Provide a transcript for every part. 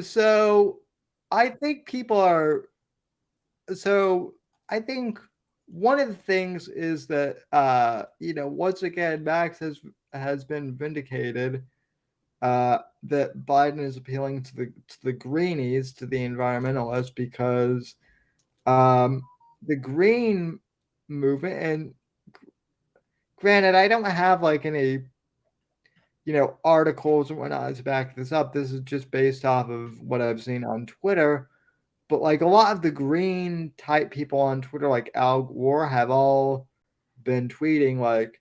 So I think people are. So I think one of the things is that once again Max has been vindicated that Biden is appealing to the greenies, to the environmentalists, because um, the green movement, and granted, I don't have like any articles and whatnot to back this up. This is just based off of what I've seen on Twitter. But like a lot of the green type people on Twitter, like Al Gore, have all been tweeting like,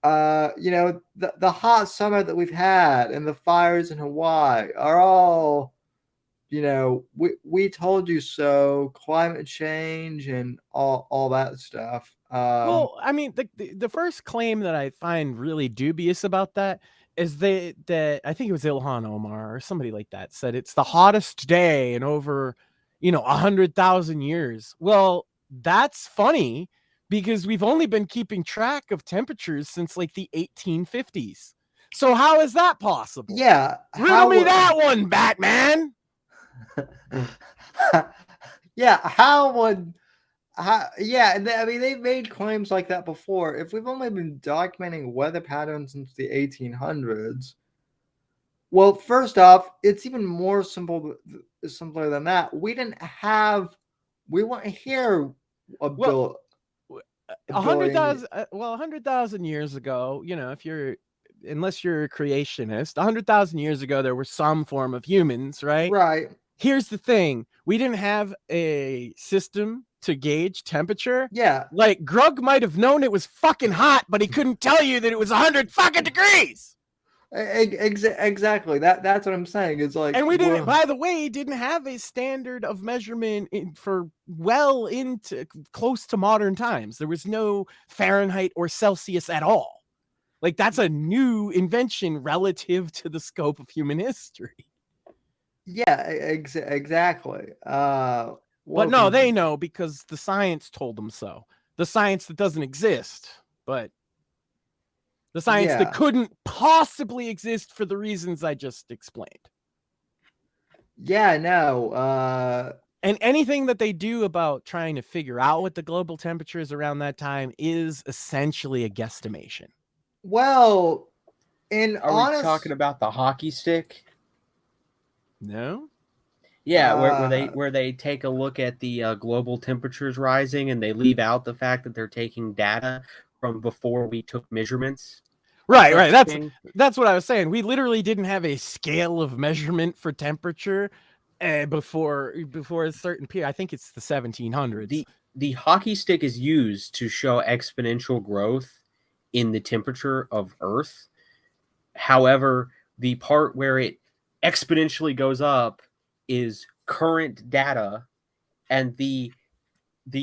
the hot summer that we've had and the fires in Hawaii are all, we told you so, climate change and all that stuff. Well, I mean, the first claim that I find really dubious about that is that I think it was Ilhan Omar or somebody like that said it's the hottest day in over 100,000 years. Well, that's funny because we've only been keeping track of temperatures since like the 1850s. So how is that possible? Yeah, Riddle me how? that one, Batman. Yeah, how would? Yeah, I mean they've made claims like that before. If we've only been documenting weather patterns since the 1800s, well, first off, it's even more simpler than that. We weren't here a Well, bill a a hundred billion. thousand well 100,000 years ago, if you're unless you're a creationist, 100,000 years ago there was some form of humans, right? Right. Here's the thing, we didn't have a system to gauge temperature. Yeah. Like Grug might have known it was fucking hot, but he couldn't tell you that it was 100 fucking degrees. Exactly. That's what I'm saying. It's like, And we didn't, well, by the way, didn't have a standard of measurement for well into close to modern times. There was no Fahrenheit or Celsius at all. Like that's a new invention relative to the scope of human history. yeah, exactly. But What no, was they know because the science told them so. The science that doesn't exist, but the science that Yeah. couldn't possibly exist for the reasons I just explained. Yeah, no. And anything that they do about trying to figure out what the global temperature is around that time is essentially a guesstimation. Well, in Are we honest, talking about the hockey stick? No? Yeah, uh, where they take a look at the global temperatures rising and they leave out the fact that they're taking data from before we took measurements. Right. Such thing. That's what I was saying. We literally didn't have a scale of measurement for temperature before a certain period. I think it's the 1700s. The hockey stick is used to show exponential growth in the temperature of Earth. However, the part where it exponentially goes up is current data, and the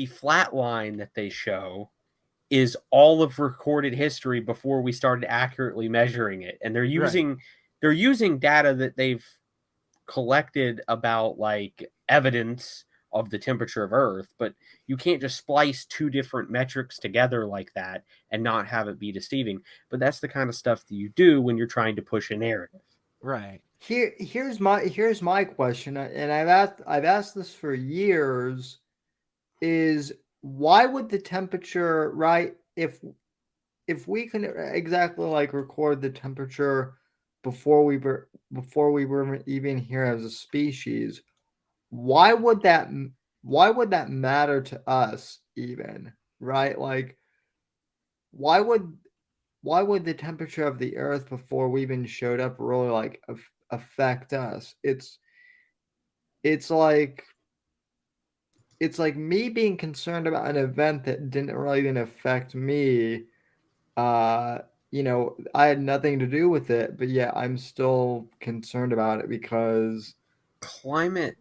flat line that they show is all of recorded history before we started accurately measuring it. And Right. they're using data that they've collected about like evidence of the temperature of Earth, but you can't just splice two different metrics together like that and not have it be deceiving. But that's the kind of stuff that you do when you're trying to push a narrative. Right. here's my question, and I've asked this for years: is why would the temperature, right? If we can exactly like record the temperature before we were even here as a species, why would that why would that matter to us even, right? Like why would why would the temperature of the earth before we even showed up really like affect us? It's like it's like me being concerned about an event that didn't really even affect me. uh I had nothing to do with it, but yeah, I'm still concerned about it because Climate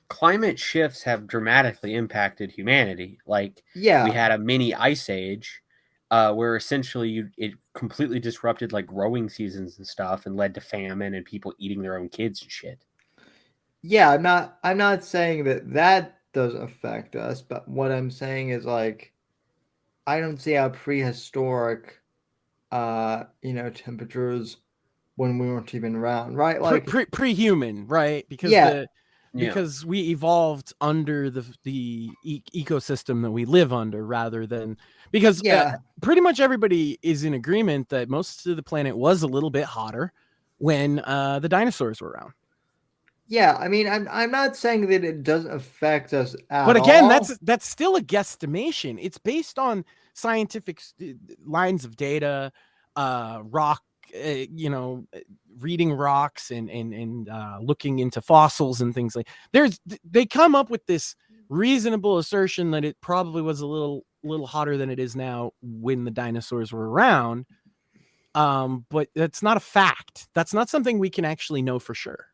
climate shifts have dramatically impacted humanity. Like we yeah. had a mini ice age where essentially it completely disrupted like growing seasons and stuff and led to famine and people eating their own kids and shit. Yeah, I'm not saying that that doesn't affect us, but what I'm saying is like I don't see how prehistoric temperatures when we weren't even around, right? Like, Pre-human, right? Because yeah, because we evolved under the ecosystem that we live under, rather than because yeah, pretty much everybody is in agreement that most of the planet was a little bit hotter when the dinosaurs were around. yeah. I mean, I'm not saying that it doesn't affect us at But again, all. that's still a guesstimation. It's based on scientific lines of data, rock, reading rocks and looking into fossils and things like. They come up with this reasonable assertion that it probably was a little hotter than it is now when the dinosaurs were around. But that's not a fact. That's not something we can actually know for sure.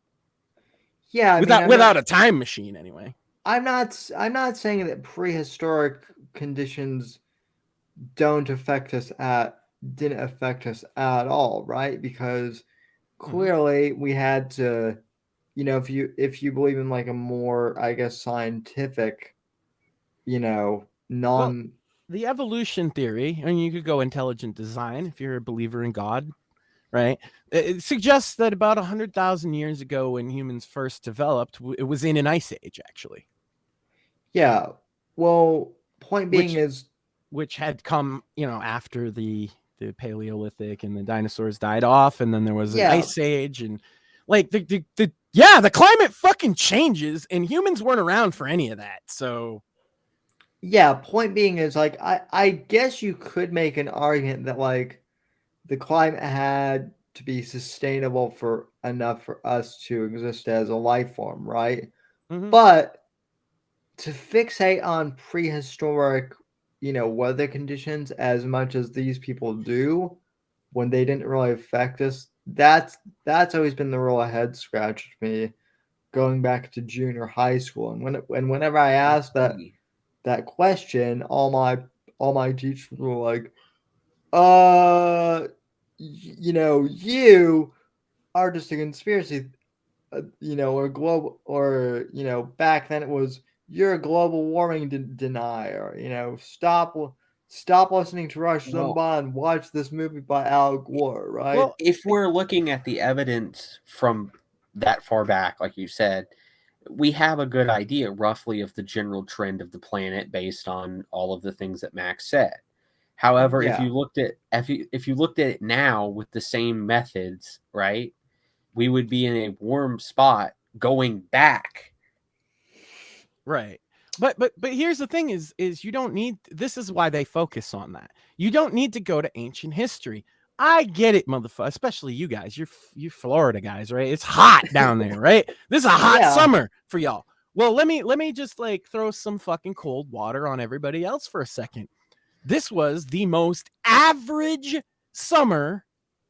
Yeah, I mean, Without a time machine, anyway. I'm not saying that prehistoric conditions don't affect us didn't affect us at all, right? Because clearly we had to, if you believe in like a more, I guess, scientific, Well, non the evolution theory, I mean, you could go intelligent design if you're a believer in God, right? It suggests that about 100,000 years ago, when humans first developed, it was in an ice age, actually. Yeah. Well, point being is, which had come, after the Paleolithic and the dinosaurs died off, and then there was an yeah, ice age, and like the climate fucking changes, and humans weren't around for any of that. So yeah, point being is like I guess you could make an argument that like the climate had to be sustainable for enough for us to exist as a life form, right? mhm. But to fixate on prehistoric, weather conditions as much as these people do when they didn't really affect us, that's always been the real head scratch to me going back to junior high school. And whenever I asked that question, all my teachers were like, you are just a conspiracy, or global, or back then it was you're a global warming denier. Stop listening to Rush Well, Limbaugh and watch this movie by Al Gore, right? Well, if we're looking at the evidence from that far back, like you said, we have a good idea roughly of the general trend of the planet based on all of the things that Max said. However, if Yeah, you looked at if you looked at it now with the same methods, right, we would be in a warm spot going back. right. But here's the thing: is you don't need. This is why they focus on that. You don't need to go to ancient history. I get it, motherfucker. Especially you guys. You Florida guys, right? It's hot down there, right? This is a hot yeah, summer for y'all. Well, let me just like throw some fucking cold water on everybody else for a second. This was the most average summer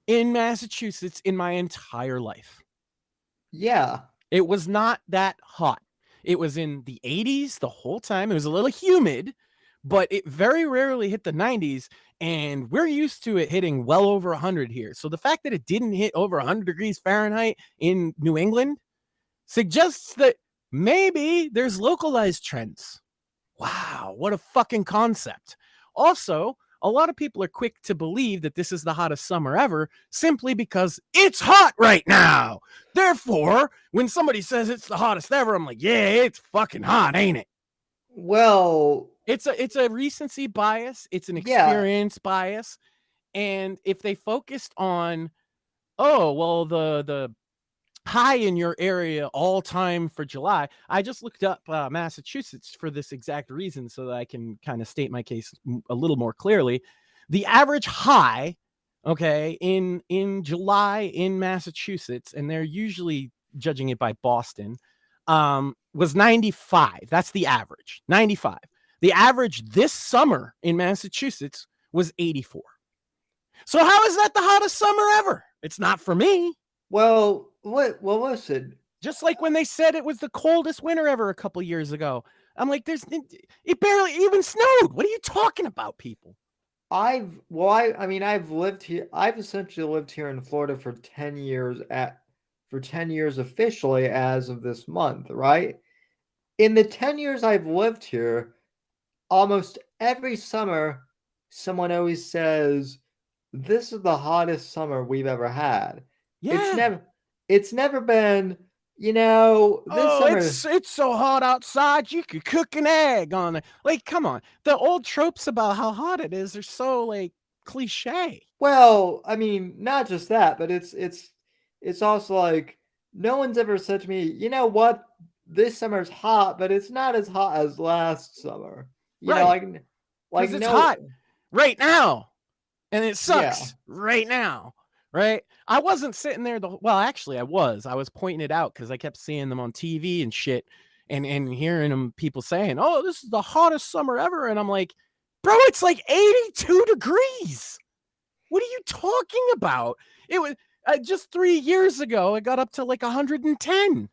in Massachusetts in my entire life. yeah, It was not that hot. It was in the 80s the whole time. It was a little humid, but it very rarely hit the 90s. And we're used to it hitting well over 100 here. So the fact that it didn't hit over 100 degrees Fahrenheit in New England suggests that maybe there's localized trends. Wow, what a fucking concept. Also, a lot of people are quick to believe that this is the hottest summer ever simply because it's hot right now. Therefore, when somebody says it's the hottest ever, I'm like, yeah, it's fucking hot, ain't it? well, It's a recency bias, it's an yeah, experience bias, and if they focused on, oh, well, the high in your area all time for July. I just looked up Massachusetts for this exact reason so that I can kind of state my case a little more clearly. The average high, okay, in July in Massachusetts, and they're usually judging it by Boston, was 95. That's the average, 95. The average this summer in Massachusetts was 84. So how is that the hottest summer ever? It's not for me. well, listen, Just like when they said it was the coldest winter ever a couple years ago. I'm like, it barely even snowed. What are you talking about, people? I mean, I've lived here. I've essentially lived here in Florida for 10 years for 10 years officially as of this month, right? In the 10 years I've lived here, almost every summer, someone always says, "This is the hottest summer we've ever had." Yeah. It's never been, you know, this Oh, summer. it's so hot outside you could cook an egg on it. Like, come on. The old tropes about how hot it is are so like cliche. Well, I mean, not just that, but it's also like no one's ever said to me, you know what, this summer's hot, but it's not as hot as last summer. You know, Right. like Because it's no, hot right now. And it yeah, sucks right now. Right. I wasn't sitting there well, actually I was. I was pointing it out because I kept seeing them on TV and shit and hearing them people saying, "Oh, this is the hottest summer ever." And I'm like, bro, it's like 82 degrees. What are you talking about? It was just 3 years ago, it got up to like 110.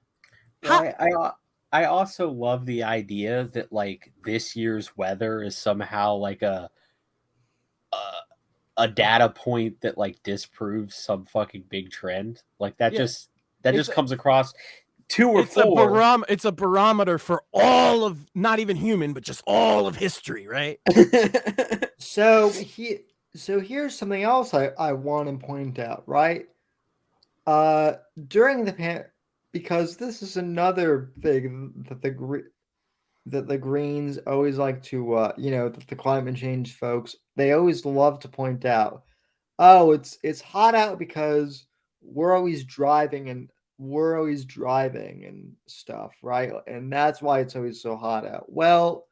How? Well, I also love the idea that like this year's weather is somehow like a a data point that like disproves some fucking big trend. Like Yeah. that It's just comes across 2 or it's a 4. it's a barometer for all of not even human, but just all of history, right? so here's something else I want to point out, right? Uh, during because this is another thing that the Greens always like to, you know, the climate change folks, they always love to point out, oh, it's hot out because we're always driving and stuff, right? And that's why it's always so hot out. Well,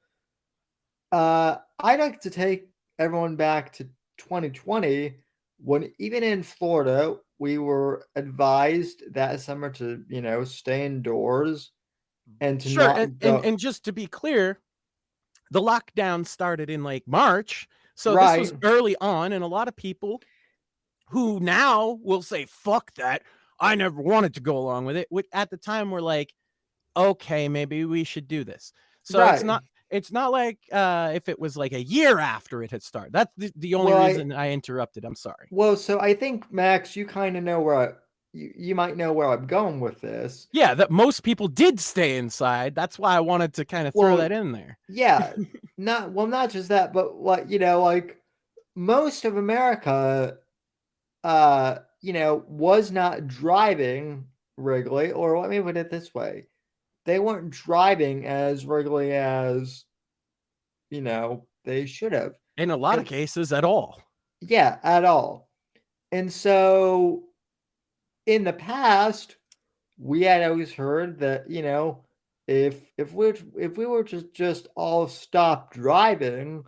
I'd like to take everyone back to 2020 when even in Florida we were advised that summer to, you know, stay indoors and to Sure, not go. and just to be clear, the lockdown started in like March, so this was Right, early on, and a lot of people who now will say fuck that, I never wanted to go along with it, which at the time were like, okay, maybe we should do this. So right. it's not like if it was like a year after it had started. That's the only Well, reason I interrupted. I'm sorry. so I think Max, you kind of know you might know where I'm going with this. Yeah, that most people did stay inside. That's why I wanted to kind of throw Well, that in there. yeah, not just that, but what, you know, like most of America, you know, was not driving regularly, or let me put it this way, they weren't driving as regularly as, you know, they should have. In a lot of And cases, at all. yeah, at all. And so in the past, we had always heard that, you know, if we were to just all stop driving,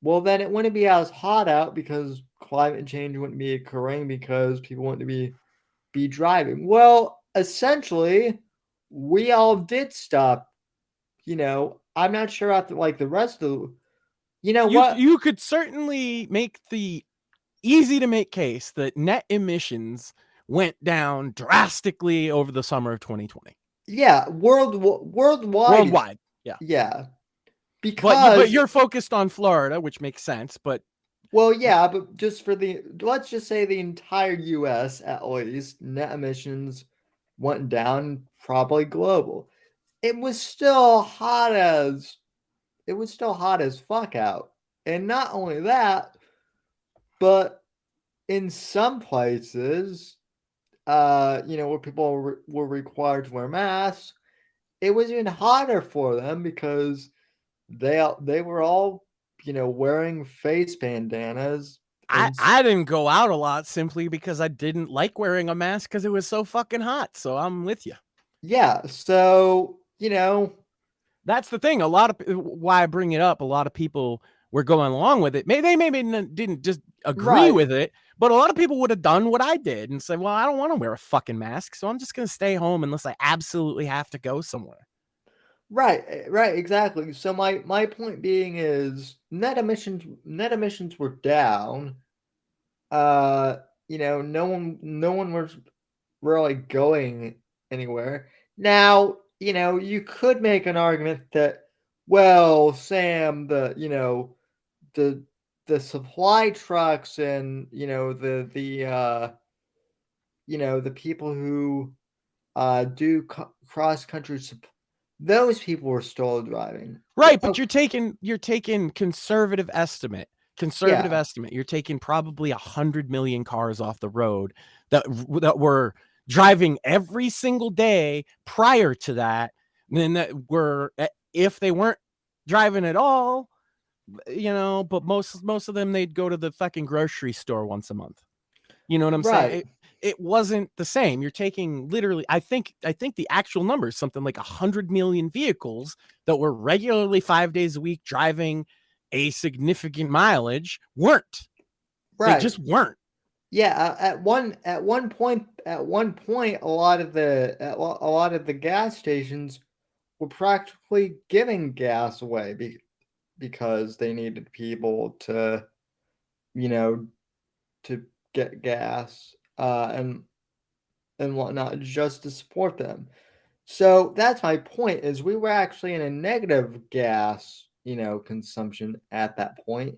well, then it wouldn't be as hot out because climate change wouldn't be occurring because people wouldn't be driving. Well, essentially, we all did stop. You know, I'm not sure about like the rest of. You know what? You could certainly make the easy to make case that net emissions went down drastically over the summer of 2020 Yeah, worldwide. worldwide. Yeah. Yeah, But because you're focused on Florida, which makes sense, but well, yeah, but just for the let's just say the entire U.S. at least net emissions went down, probably global. It was still hot as fuck out, and not only that, but in some places, you know, where people were required to wear masks, it was even hotter for them because they were all, you know, wearing face bandanas and I didn't go out a lot simply because I didn't like wearing a mask because it was so fucking hot. So I'm with you. yeah, so you know, That's the thing. A lot of why I bring it up. A lot of people were going along with it. They maybe didn't just agree right, with it, but a lot of people would have done what I did and said, "Well, I don't want to wear a fucking mask, so I'm just going to stay home unless I absolutely have to go somewhere." right, exactly. So my point being is net emissions were down. Uh, you know, no one was really going anywhere. Now, you know, you could make an argument that, well, Sam, the the supply trucks and the people who do cross country, those people were still driving. Right, but Oh, you're taking conservative estimate. conservative estimate, you're taking probably 100 million cars off the road that were driving every single day prior to that. And then that were, if they weren't driving at all, but most of them, they'd go to the fucking grocery store once a month. You know what I'm saying? It wasn't the same. You're taking literally, I think the actual number is something like 100 million vehicles that were regularly 5 days a week driving a significant mileage weren't. They just weren't. Yeah, at one point, a lot of the gas stations were practically giving gas away because they needed people to, to get gas and whatnot just to support them. So that's my point. Is we were actually in a negative gas, consumption at that point,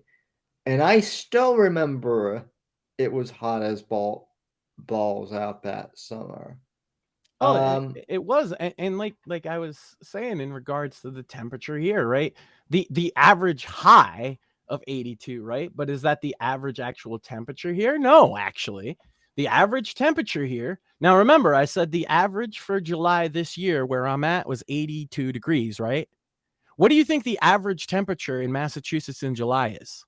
and I still remember it was hot as balls out that summer. It was, and like I was saying in regards to the temperature here, right? The average high of 82, right? But is that the average actual temperature here? No, actually. The average temperature here. Now remember, I said the average for July this year where I'm at was 82 degrees, right? What do you think the average temperature in Massachusetts in July is?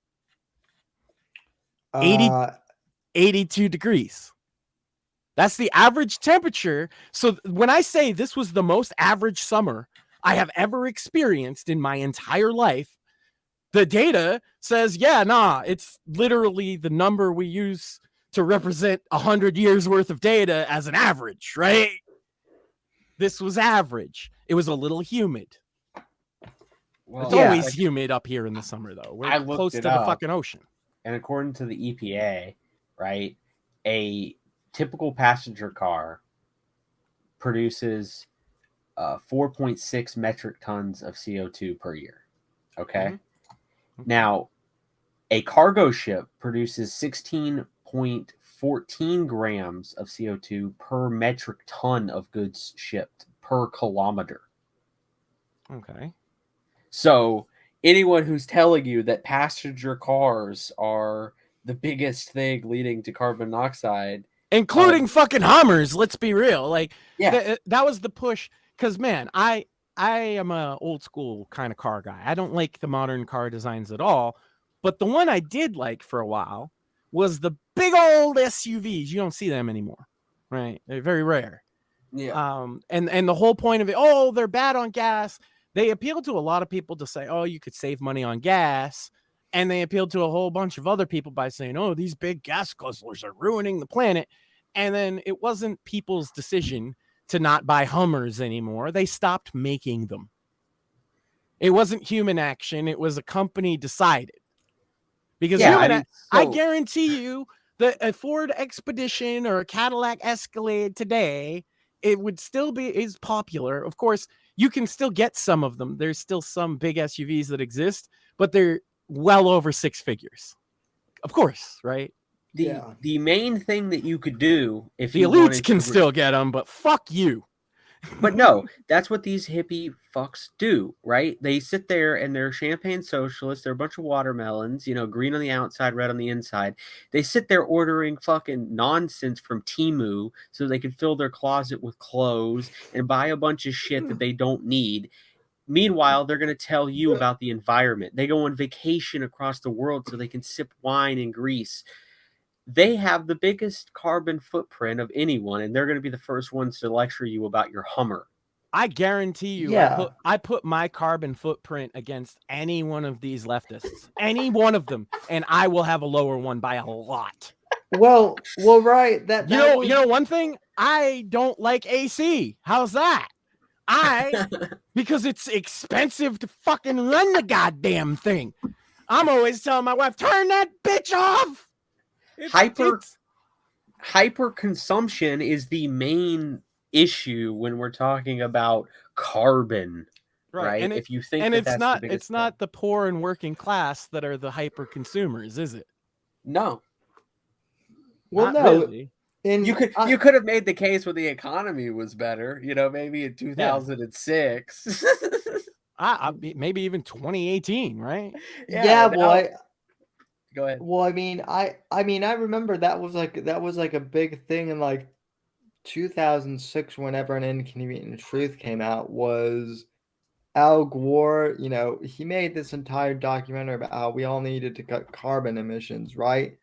82 degrees. That's the average temperature. So when I say this was the most average summer I have ever experienced in my entire life, the data says, it's literally the number we use to represent 100 years worth of data as an average, right? This was average. It was a little humid. Well, it's always humid up here in the summer, though. We're close to the fucking ocean. And according to the EPA, right, a typical passenger car produces 4.6 metric tons of CO2 per year. Okay. Mm-hmm. Now, a cargo ship produces 16.14 grams of CO2 per metric ton of goods shipped per kilometer. Okay. So anyone who's telling you that passenger cars are the biggest thing leading to carbon monoxide, including fucking Hummers, let's be real. Like, that was the push. Because, man, I am a old school kind of car guy. I don't like the modern car designs at all. But the one I did like for a while was the big old SUVs. You don't see them anymore, right? They're very rare. Yeah. And the whole point of it, they're bad on gas. They appeal to a lot of people to say, you could save money on gas. And they appealed to a whole bunch of other people by saying, these big gas guzzlers are ruining the planet. And then it wasn't people's decision to not buy Hummers anymore. They stopped making them. It wasn't human action. It was a company decided. Because I guarantee you that a Ford Expedition or a Cadillac Escalade today, it would still is popular. Of course, you can still get some of them. There's still some big SUVs that exist, but they're well over six figures. Of course, right? The main thing that you could do if the elites can still get them, but fuck you. But no, that's what these hippie fucks do, right? They sit there and they're champagne socialists. They're a bunch of watermelons, green on the outside, red on the inside. They sit there ordering fucking nonsense from Temu so they can fill their closet with clothes and buy a bunch of shit that they don't need. Meanwhile, they're going to tell you about the environment. They go on vacation across the world so they can sip wine in Greece. They have the biggest carbon footprint of anyone, and they're going to be the first ones to lecture you about your Hummer. I guarantee you, I put my carbon footprint against any one of these leftists, any one of them, and I will have a lower one by a lot. Well, right. You know one thing, I don't like AC. How's that? Because it's expensive to fucking run the goddamn thing. I'm always telling my wife, turn that bitch off. Hyper consumption is the main issue when we're talking about carbon, right? And if you think it's not the poor and working class that are the hyper consumers, is it? No. Well, not no. Really. You could have made the case when the economy was better, maybe in 2006. Maybe even 2018, right? Yeah, boy. Go ahead. Well, I mean, I remember that was like a big thing in like 2006 whenever An Inconvenient Truth came out. Was Al Gore, he made this entire documentary about how we all needed to cut carbon emissions, right?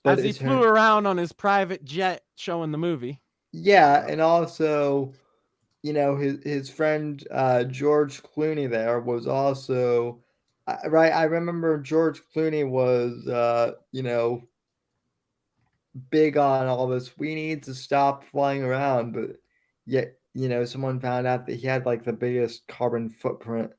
But As he flew around on his private jet showing the movie. yeah, and also, his friend George Clooney there was also right. I remember George Clooney was big on all this. We need to stop flying around, but yet someone found out that he had like the biggest carbon footprint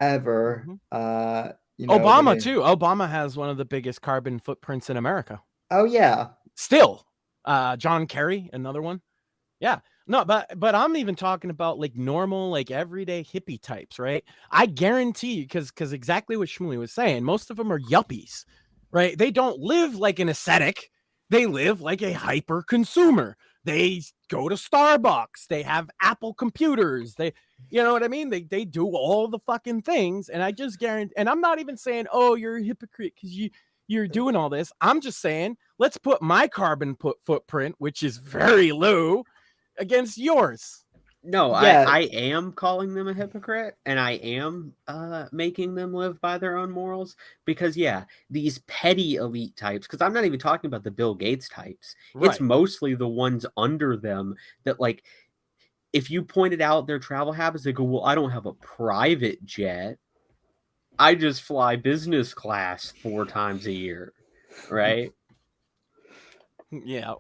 ever. When Obama they too. Obama has one of the biggest carbon footprints in America. oh yeah, Still, John Kerry, another one. Yeah. No, but I'm even talking about like normal, like everyday hippie types, right? I guarantee you, because exactly what Smuley was saying, most of them are yuppies, right? They don't live like an ascetic. They live like a hyper consumer. They go to Starbucks. They have Apple computers. You know what I mean? They do all the fucking things. And I just guarantee, and I'm not even saying, oh, you're a hypocrite because you're doing all this. I'm just saying, let's put my carbon footprint, which is very low, against yours. No, yeah, I am calling them a hypocrite, and I am making them live by their own morals, because yeah, these petty elite types, because I'm not even talking about the Bill Gates types. It's Right. mostly the ones under them that, like, if you pointed out their travel habits, they go, well, I don't have a private jet. I just fly business class 4 times a year, right? Yeah.